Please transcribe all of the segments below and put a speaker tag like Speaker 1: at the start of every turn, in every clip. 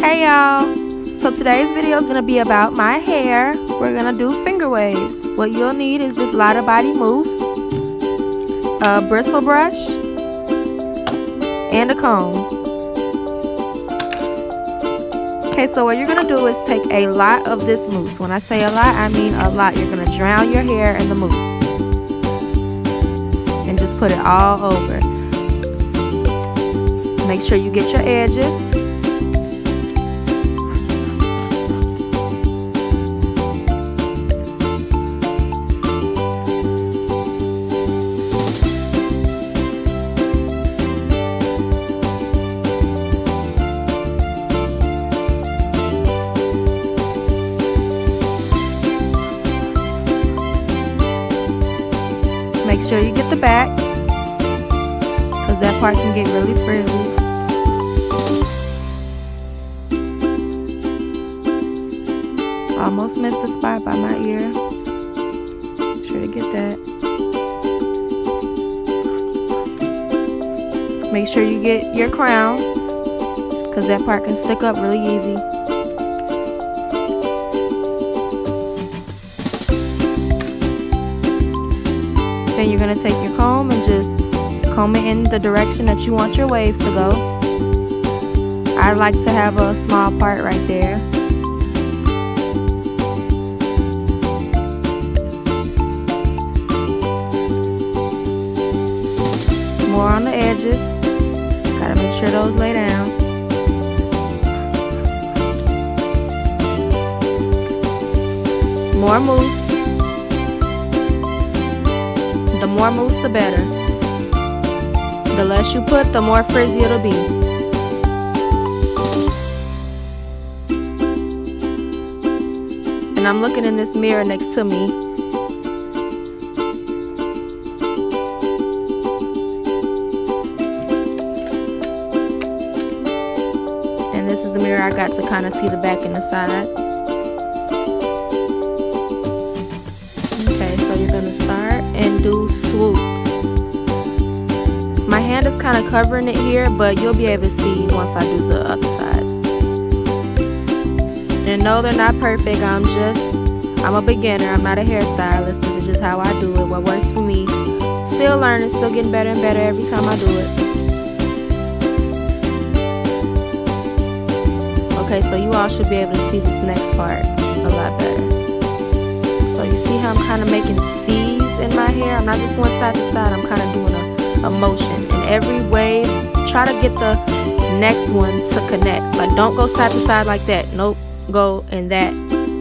Speaker 1: Hey y'all, so today's video is going to be about my hair. We're going to do finger waves. What you'll need is this Lotta Body mousse, a bristle brush, and a comb. Okay, so what you're going to do is take a lot of this mousse. When I say a lot, I mean a lot. You're going to drown your hair in the mousse and just put it all over. Make sure you get your edges. Make sure you get the back, because that part can get really frizzy. Almost missed the spot by my ear. Make sure to get that. Make sure you get your crown, because that part can stick up really easy. Then you're going to take your comb and just comb it in the direction that you want your waves to go. I like to have a small part right there. More on the edges. Gotta make sure those lay down. More mousse. The more mousse, the better. The less you put, the more frizzy it'll be. And I'm looking in this mirror next to me. And this is the mirror I got to kind of see the back and the side. Okay, so you're gonna start and do swoops. My hand is kind of covering it here, but you'll be able to see once I do the other side. And no, they're not perfect. I'm a beginner. I'm not a hairstylist. This is just how I do it. What works for me. Still learning, still getting better and better every time I do it. Okay, so you all should be able to see this next part a lot better. So you see how I'm kind of making C's in my hair? I'm not just going side to side, I'm kind of doing a motion. And every wave, try to get the next one to connect. Like, don't go side to side like that. Nope, go in that,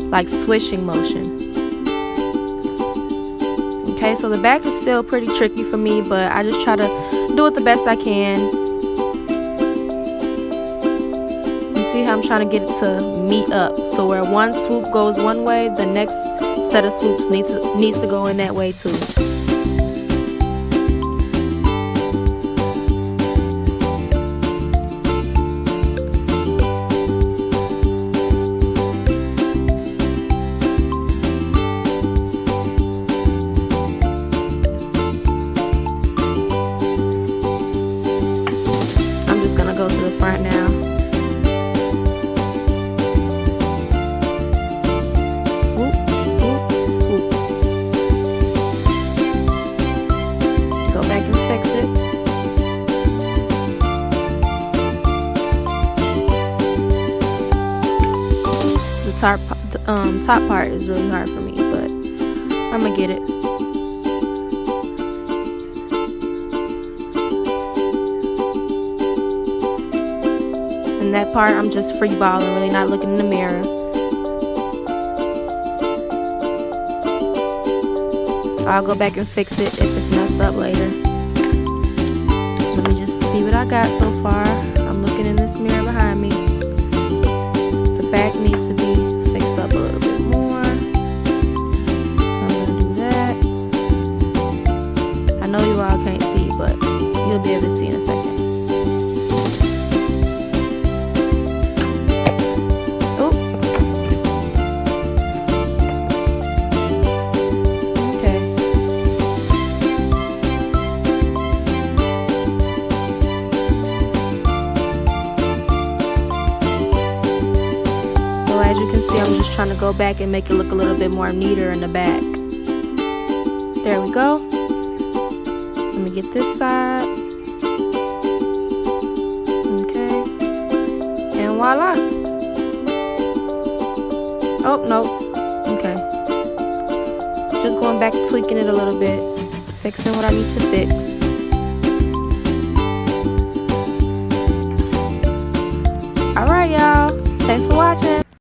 Speaker 1: like, swishing motion. Okay, so the back is still pretty tricky for me, but I just try to do it the best I can. You see how I'm trying to get it to meet up. So where one swoop goes one way, the next set of swoops needs to go in that way too. I'm just gonna go to the front now. Top part is really hard for me, but I'm gonna get it. And that part, I'm just freeballing, really not looking in the mirror. I'll go back and fix it if it's messed up later. Let me just see what I got so far. I'm looking in this mirror behind me. The back needs to be fixed up a little bit more. I'm gonna do that. I know you all can't see, but you'll be able to see in a second. Oh. Okay. as you can see, I'm just trying to go back and make it look a little bit more neater in the back. There we go. Let me get this side. Okay. And voila. Oh, no. Okay. Just going back, tweaking it a little bit. Fixing what I need to fix. Alright, y'all. Thanks for watching.